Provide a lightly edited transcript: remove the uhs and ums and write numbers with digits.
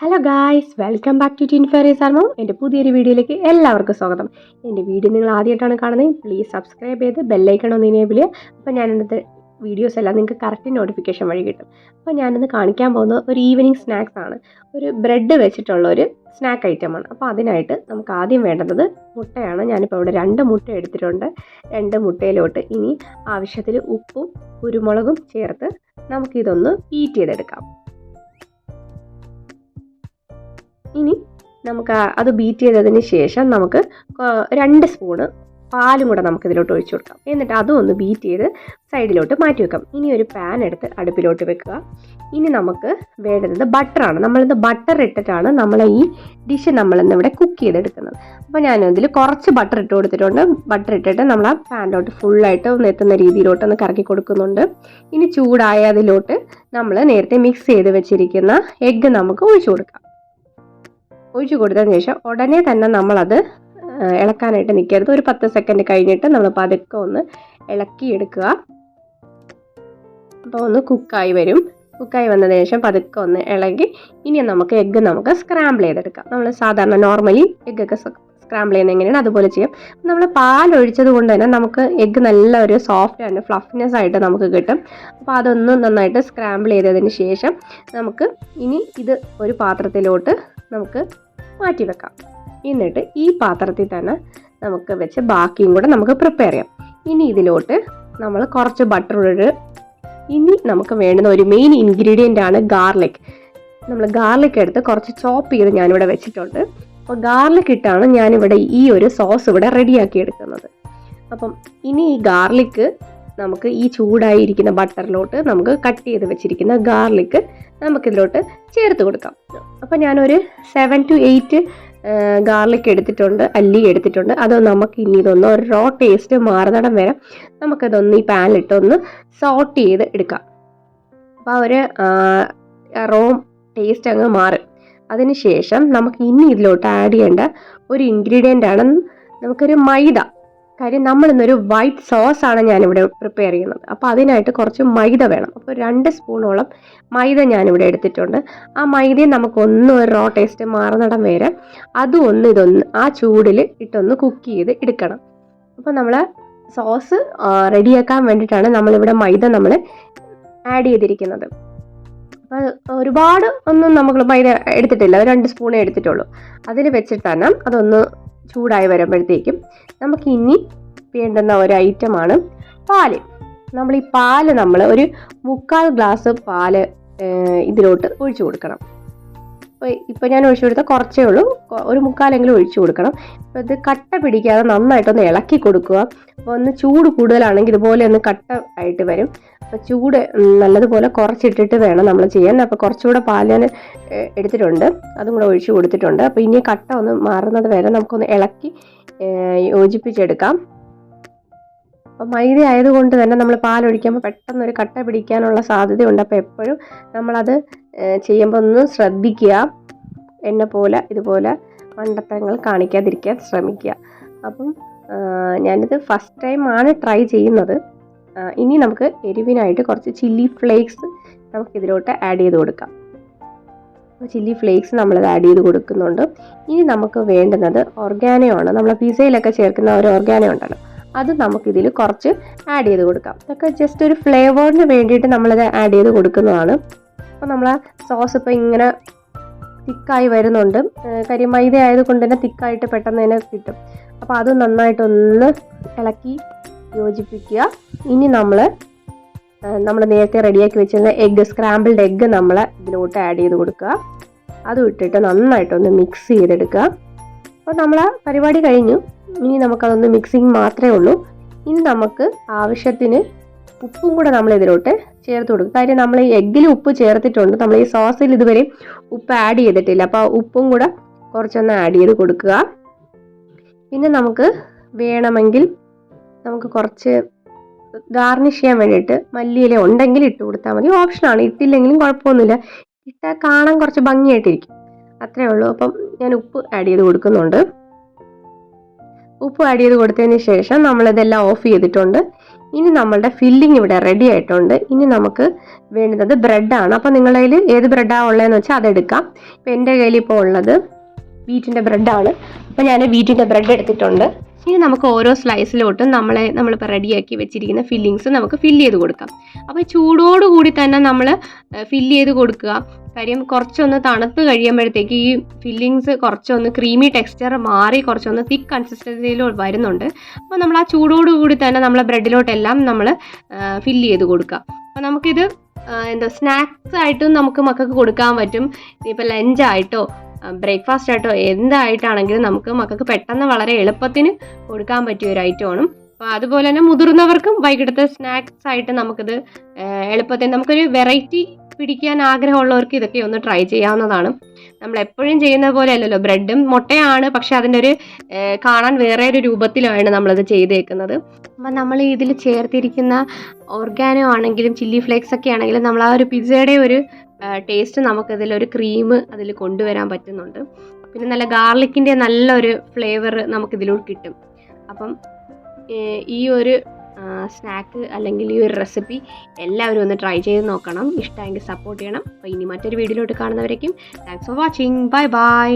Hello guys, welcome back to tin fairies ആർമോ. എൻ്റെ പുതിയൊരു വീഡിയോയിലേക്ക് എല്ലാവർക്കും സ്വാഗതം. എൻ്റെ വീഡിയോ നിങ്ങൾ ആദ്യമായിട്ടാണ് കാണുന്നത്, പ്ലീസ് സബ്സ്ക്രൈബ് ചെയ്ത് ബെല്ലൈക്കൺ ഒന്ന് എനേബിൾ ചെയ്യുക. അപ്പോൾ ഞാൻ ഇന്നത്തെ വീഡിയോസ് എല്ലാം നിങ്ങൾക്ക് കറക്റ്റ് നോട്ടിഫിക്കേഷൻ വഴി കിട്ടും. അപ്പോൾ ഞാനിന്ന് കാണിക്കാൻ പോകുന്നത് ഒരു ഈവനിങ് സ്നാക്സ് ആണ്. ഒരു ബ്രെഡ് വെച്ചിട്ടുള്ള ഒരു സ്നാക്ക് ഐറ്റമാണ്. അപ്പോൾ അതിനായിട്ട് നമുക്ക് ആദ്യം വേണ്ടത് മുട്ടയാണ്. ഞാനിപ്പോൾ ഇവിടെ 2 മുട്ട എടുത്തിട്ടുണ്ട്. 2 മുട്ടയിലോട്ട് ഇനി ആവശ്യത്തിൽ ഉപ്പും കുരുമുളകും ചേർത്ത് നമുക്കിതൊന്ന് ബീറ്റ് ചെയ്തെടുക്കാം. ഇനി നമുക്ക് അത് ബീറ്റ് ചെയ്തതിന് ശേഷം നമുക്ക് 2 സ്പൂണ് പാലും കൂടെ നമുക്കിതിലോട്ട് ഒഴിച്ചു കൊടുക്കാം. എന്നിട്ട് അതും ഒന്ന് ബീറ്റ് ചെയ്ത് സൈഡിലോട്ട് മാറ്റി വെക്കാം. ഇനി ഒരു പാൻ എടുത്ത് അടുപ്പിലോട്ട് വെക്കുക. ഇനി നമുക്ക് വേണ്ടത് ബട്ടറാണ്. നമ്മളിത് ബട്ടർ ഇട്ടിട്ടാണ് നമ്മൾ ഈ ഡിഷ് നമ്മളിന്നിവിടെ കുക്ക് ചെയ്തെടുക്കുന്നത്. അപ്പോൾ ഞാനിതിൽ കുറച്ച് ബട്ടർ ഇട്ട് കൊടുത്തിട്ടുണ്ട്. ബട്ടർ ഇട്ടിട്ട് നമ്മൾ ആ പാനിലോട്ട് ഫുള്ളായിട്ട് ഒന്ന് എത്തുന്ന രീതിയിലോട്ട് ഒന്ന് കറക്കി കൊടുക്കുന്നുണ്ട്. ഇനി ചൂടായ അതിലോട്ട് നമ്മൾ നേരത്തെ മിക്സ് ചെയ്ത് വെച്ചിരിക്കുന്ന എഗ്ഗ് നമുക്ക് ഒഴിച്ചു കൊടുക്കാം. ഒഴിച്ചു കൊടുത്തതിന് ശേഷം ഉടനെ തന്നെ നമ്മളത് ഇളക്കാനായിട്ട് നിൽക്കരുത്. ഒരു 10 സെക്കൻഡ് കഴിഞ്ഞിട്ട് നമ്മൾ പതുക്കെ ഒന്ന് ഇളക്കിയെടുക്കുക. അപ്പോൾ ഒന്ന് കുക്കായി വരും. കുക്കായി വന്നതിന് ശേഷം പതുക്കെ ഒന്ന് ഇളകി ഇനി നമുക്ക് എഗ്ഗ് സ്ക്രാമ്പിൾ ചെയ്തെടുക്കാം. നമ്മൾ സാധാരണ നോർമലി എഗ്ഗൊക്കെ സ്ക്രാമ്പിൾ ചെയ്യുന്നത് എങ്ങനെയാണ് അതുപോലെ ചെയ്യാം. നമ്മൾ പാലൊഴിച്ചത് കൊണ്ട് തന്നെ നമുക്ക് എഗ്ഗ് നല്ല ഒരു സോഫ്റ്റ് ആൻഡ് ഫ്ലഫിനെസ് ആയിട്ട് നമുക്ക് കിട്ടും. അപ്പോൾ അതൊന്ന് നന്നായിട്ട് സ്ക്രാമ്പിൾ ചെയ്തതിന് ശേഷം നമുക്ക് ഇനി ഇത് ഒരു പാത്രത്തിലോട്ട് നമുക്ക് മാറ്റി വെക്കാം. എന്നിട്ട് ഈ പാത്രത്തിൽ തന്നെ നമുക്ക് വെച്ച് ബാക്കിയും കൂടെ നമുക്ക് പ്രിപ്പയർ ചെയ്യാം. ഇനി ഇതിലോട്ട് നമ്മൾ കുറച്ച് ബട്ടർ ഇനി നമുക്ക് വേണ്ടുന്ന ഒരു മെയിൻ ഇൻഗ്രീഡിയൻ്റ് ആണ് ഗാർലിക്. നമ്മൾ ഗാർലിക് എടുത്ത് കുറച്ച് ചോപ്പ് ചെയ്ത് ഞാനിവിടെ വെച്ചിട്ടുണ്ട്. അപ്പോൾ ഗാർലിക് ഇട്ടാണ് ഞാനിവിടെ ഈ ഒരു സോസ് ഇവിടെ റെഡിയാക്കി എടുക്കുന്നത്. അപ്പം ഇനി ഈ ഗാർലിക്ക് നമുക്ക് ഈ ചൂടായിരിക്കുന്ന ബട്ടറിലോട്ട് നമുക്ക് കട്ട് ചെയ്ത് വെച്ചിരിക്കുന്ന ഗാർലിക്ക് നമുക്കിതിലോട്ട് ചേർത്ത് കൊടുക്കാം. അപ്പോൾ ഞാനൊരു 7 to 8 ഗാർലിക് എടുത്തിട്ടുണ്ട്, അല്ലി എടുത്തിട്ടുണ്ട്. അത് നമുക്ക് ഇനി ഇതൊന്ന് ഒരു റോ ടേസ്റ്റ് മാറുന്നിടം വരെ നമുക്കതൊന്ന് ഈ പാനിലിട്ടൊന്ന് സോട്ട് ചെയ്ത് എടുക്കാം. അപ്പോൾ ഒരു റോ ടേസ്റ്റ് അങ്ങ് മാറും. അതിനുശേഷം നമുക്ക് ഇനി ഇതിലോട്ട് ആഡ് ചെയ്യേണ്ട ഒരു ഇൻഗ്രീഡിയൻ്റ് ആണ് നമുക്കൊരു മൈദ. കാര്യം നമ്മളിന്നൊരു വൈറ്റ് സോസാണ് ഞാനിവിടെ പ്രിപ്പയർ ചെയ്യുന്നത്. അപ്പോൾ അതിനായിട്ട് കുറച്ച് മൈദ വേണം. അപ്പോൾ 2 സ്പൂണോളം മൈദ ഞാനിവിടെ എടുത്തിട്ടുണ്ട്. ആ മൈദയും നമുക്കൊന്ന് ഒരു റോ ടേസ്റ്റ് മാറുന്നിടം വരെ അതും ഇതൊന്ന് ആ ചൂടിൽ ഇട്ടൊന്ന് കുക്ക് ചെയ്ത് എടുക്കണം. അപ്പോൾ നമ്മൾ സോസ് റെഡിയാക്കാൻ വേണ്ടിയിട്ടാണ് നമ്മളിവിടെ മൈദ നമ്മൾ ആഡ് ചെയ്തിരിക്കുന്നത്. അപ്പോൾ ഒരുപാട് ഒന്നും നമ്മൾ മൈദ എടുത്തിട്ടില്ല, 2 സ്പൂണേ എടുത്തിട്ടുള്ളൂ. അതിൽ വെച്ചിട്ട് തന്നെ അതൊന്ന് ചൂടായി വരുമ്പോഴത്തേക്കും നമുക്ക് ഇനി വേണ്ടുന്ന ഒരു ഐറ്റമാണ് പാല്. നമ്മൾ ഈ പാല് നമ്മൾ ഒരു 3/4 ഗ്ലാസ് പാല് ഇതിലോട്ട് ഒഴിച്ചു കൊടുക്കണം. ഇപ്പോൾ ഞാൻ ഒഴിച്ചു കൊടുത്താൽ കുറച്ചേ ഉള്ളൂ, ഒരു 3/4 ഒഴിച്ചു കൊടുക്കണം. അപ്പോൾ ഇത് കട്ട പിടിക്കാതെ നന്നായിട്ടൊന്ന് ഇളക്കി കൊടുക്കുക. അപ്പോൾ ഒന്ന് ചൂട് കൂടുതലാണെങ്കിൽ ഇതുപോലെ ഒന്ന് കട്ട ആയിട്ട് വരും. അപ്പോൾ ചൂട് നല്ലതുപോലെ കുറച്ചിട്ടിട്ട് വേണം നമ്മൾ ചെയ്യാൻ. അപ്പോൾ കുറച്ചുകൂടെ പാൽ ഞാൻ എടുത്തിട്ടുണ്ട്, അതും കൂടെ ഒഴിച്ചു കൊടുത്തിട്ടുണ്ട്. അപ്പോൾ ഇനി കട്ട ഒന്ന് മാറുന്നത് വരെ നമുക്കൊന്ന് ഇളക്കി യോജിപ്പിച്ചെടുക്കാം. അപ്പോൾ മൈദ ആയതുകൊണ്ട് തന്നെ നമ്മൾ പാലൊഴിക്കുമ്പോൾ പെട്ടെന്നൊരു കട്ട പിടിക്കാനുള്ള സാധ്യതയുണ്ട്. അപ്പോൾ എപ്പോഴും നമ്മളത് ചെയ്യുമ്പോൾ ഒന്ന് ശ്രദ്ധിക്കുക. എന്നെ പോലെ ഇതുപോലെ മണ്ടത്തരങ്ങൾ കാണിക്കാതിരിക്കാൻ ശ്രമിക്കുക. അപ്പം ഞാനിത് ഫസ്റ്റ് ടൈമാണ് ട്രൈ ചെയ്യുന്നത്. ഇനി നമുക്ക് എരിവിനായിട്ട് കുറച്ച് ചില്ലി ഫ്ലേക്സ് നമുക്കിതിലോട്ട് ആഡ് ചെയ്ത് കൊടുക്കാം. ചില്ലി ഫ്ലേക്സ് നമ്മളത് ആഡ് ചെയ്ത് കൊടുക്കുന്നുണ്ട്. ഇനി നമുക്ക് വേണ്ടുന്നത് ഓർഗാനോ ആണ്. നമ്മൾ പിസയിലൊക്കെ ചേർക്കുന്ന ഒരു ഓർഗാനോ ഉണ്ടല്ലോ, അത് നമുക്കിതിൽ കുറച്ച് ആഡ് ചെയ്ത് കൊടുക്കാം. അതൊക്കെ ജസ്റ്റ് ഒരു ഫ്ലേവറിന് വേണ്ടിയിട്ട് നമ്മളത് ആഡ് ചെയ്ത് കൊടുക്കുന്നതാണ്. അപ്പോൾ നമ്മൾ സോസ് ഇപ്പോൾ ഇങ്ങനെ തിക്കായി വരുന്നുണ്ട്. കാര്യം മൈദ ആയതുകൊണ്ട് തന്നെ തിക്കായിട്ട് പെട്ടെന്ന് തന്നെ കിട്ടും. അപ്പോൾ അത് നന്നായിട്ടൊന്ന് ഇളക്കി യോജിപ്പിക്കുക. ഇനി നമ്മൾ നേരത്തെ റെഡിയാക്കി വെച്ചിരുന്ന സ്ക്രാമ്പിൾഡ് എഗ്ഗ് നമ്മൾ ഇതിലോട്ട് ആഡ് ചെയ്ത് കൊടുക്കുക. അതും ഇട്ടിട്ട് നന്നായിട്ടൊന്ന് മിക്സ് ചെയ്തെടുക്കുക. അപ്പോൾ നമ്മൾ പരിപാടി കഴിഞ്ഞു. ഇനി നമുക്കതൊന്ന് മിക്സിങ് മാത്രമേ ഉള്ളൂ. ഇനി നമുക്ക് ആവശ്യത്തിന് ഉപ്പും കൂടെ നമ്മൾ ഇതിലോട്ട് ചേർത്ത് കൊടുക്കും. കാര്യം നമ്മൾ ഈ എഗ്ഗിൽ ഉപ്പ് ചേർത്തിട്ടുണ്ട്, നമ്മൾ ഈ സോസിൽ ഇതുവരെ ഉപ്പ് ആഡ് ചെയ്തിട്ടില്ല. അപ്പോൾ ഉപ്പും കൂടെ കുറച്ചൊന്ന് ആഡ് ചെയ്ത് കൊടുക്കുക. പിന്നെ നമുക്ക് വേണമെങ്കിൽ നമുക്ക് കുറച്ച് ഗാർണിഷ് ചെയ്യാൻ വേണ്ടിയിട്ട് മല്ലിയില ഉണ്ടെങ്കിൽ ഇട്ട് കൊടുത്താൽ മതി. ഓപ്ഷനാണ്, ഇട്ടില്ലെങ്കിലും കുഴപ്പമൊന്നുമില്ല. ഇട്ടാൽ കാണാൻ കുറച്ച് ഭംഗിയായിട്ടിരിക്കും, അത്രേ ഉള്ളൂ. അപ്പം ഞാൻ ഉപ്പ് ആഡ് ചെയ്ത് കൊടുക്കുന്നുണ്ട്. ഉപ്പ് ആഡ് ചെയ്ത് കൊടുത്തതിന് ശേഷം നമ്മളിതെല്ലാം ഓഫ് ചെയ്തിട്ടുണ്ട്. ഇനി നമ്മളുടെ ഫില്ലിംഗ് ഇവിടെ റെഡി ആയിട്ടുണ്ട്. ഇനി നമുക്ക് വേണ്ടുന്നത് ബ്രെഡാണ്. അപ്പോൾ നിങ്ങളുടെ കയ്യിൽ ഏത് ബ്രെഡാണ് ഉള്ളതെന്ന് വെച്ചാൽ അതെടുക്കാം. ഇപ്പം എൻ്റെ കയ്യിൽ ഇപ്പോൾ ഉള്ളത് വീറ്റിൻ്റെ ബ്രെഡാണ്. അപ്പോൾ ഞാൻ വീറ്റിൻ്റെ ബ്രെഡ് എടുത്തിട്ടുണ്ട്. ഇനി നമുക്ക് ഓരോ സ്ലൈസിലോട്ടും നമ്മളിപ്പോൾ റെഡിയാക്കി വെച്ചിരിക്കുന്ന ഫില്ലിങ്സ് നമുക്ക് ഫില്ല് ചെയ്ത് കൊടുക്കാം. അപ്പോൾ ചൂടോടുകൂടി തന്നെ നമ്മൾ ഫില്ല് ചെയ്ത് കൊടുക്കുക. കാര്യം കുറച്ചൊന്ന് തണുത്ത് കഴിയുമ്പോഴത്തേക്ക് ഈ ഫില്ലിങ്സ് കുറച്ചൊന്ന് ക്രീമി ടെക്സ്ചർ മാറി കുറച്ചൊന്ന് തിക്ക് കൺസിസ്റ്റൻസിയിൽ വരുന്നുണ്ട്. അപ്പോൾ നമ്മൾ ആ ചൂടോടുകൂടി തന്നെ നമ്മളെ ബ്രെഡിലോട്ടെല്ലാം നമ്മൾ ഫില്ല് ചെയ്ത് കൊടുക്കുക. അപ്പോൾ നമുക്കിത് സ്നാക്സ് ആയിട്ടും നമുക്ക് മക്കൾക്ക് കൊടുക്കാൻ പറ്റും. ഇപ്പോൾ ലഞ്ചായിട്ടോ ബ്രേക്ക്ഫാസ്റ്റ് ആയിട്ടോ എന്തായിട്ടാണെങ്കിലും നമുക്ക് മക്കൾക്ക് പെട്ടെന്ന് വളരെ എളുപ്പത്തിന് കൊടുക്കാൻ പറ്റിയ ഒരു ഐറ്റമാണ്. അപ്പോൾ അതുപോലെ തന്നെ മുതിർന്നവർക്കും വൈകിട്ടത്തെ സ്നാക്സ് ആയിട്ട് നമുക്കിത് എളുപ്പത്തിൽ നമുക്കൊരു വെറൈറ്റി പിടിക്കാൻ ആഗ്രഹമുള്ളവർക്ക് ഇതൊക്കെ ഒന്ന് ട്രൈ ചെയ്യാവുന്നതാണ്. നമ്മൾ എപ്പോഴും ചെയ്യുന്ന പോലെ അല്ലല്ലോ, ബ്രെഡും മുട്ടയാണ്, പക്ഷെ അതിൻ്റെ ഒരു കാണാൻ വേറെ ഒരു രൂപത്തിലാണ് നമ്മളത് ചെയ്തേക്കുന്നത്. അപ്പം നമ്മൾ ഇതിൽ ചേർത്തിരിക്കുന്ന ഓർഗാനോ ആണെങ്കിലും ചില്ലി ഫ്ലേക്സ് ഒക്കെ ആണെങ്കിലും നമ്മൾ ആ ഒരു പിസ്സയുടെ ഒരു ടേസ്റ്റ് നമുക്കതിലൊരു ക്രീം അതിൽ കൊണ്ടുവരാൻ പറ്റുന്നുണ്ട്. പിന്നെ നല്ല ഗാർലിക്കിൻ്റെ നല്ലൊരു ഫ്ലേവർ നമുക്കിതിലൂടെ കിട്ടും. അപ്പം ഈ ഒരു സ്നാക്ക് അല്ലെങ്കിൽ ഈ ഒരു റെസിപ്പി എല്ലാവരും ഒന്ന് ട്രൈ ചെയ്ത് നോക്കണം. ഇഷ്ടമെങ്കിൽ സപ്പോർട്ട് ചെയ്യണം. അപ്പോൾ ഇനി മറ്റൊരു വീഡിയോയിലോട്ട് കാണുന്നവരേക്കും thanks for watching. Bye by.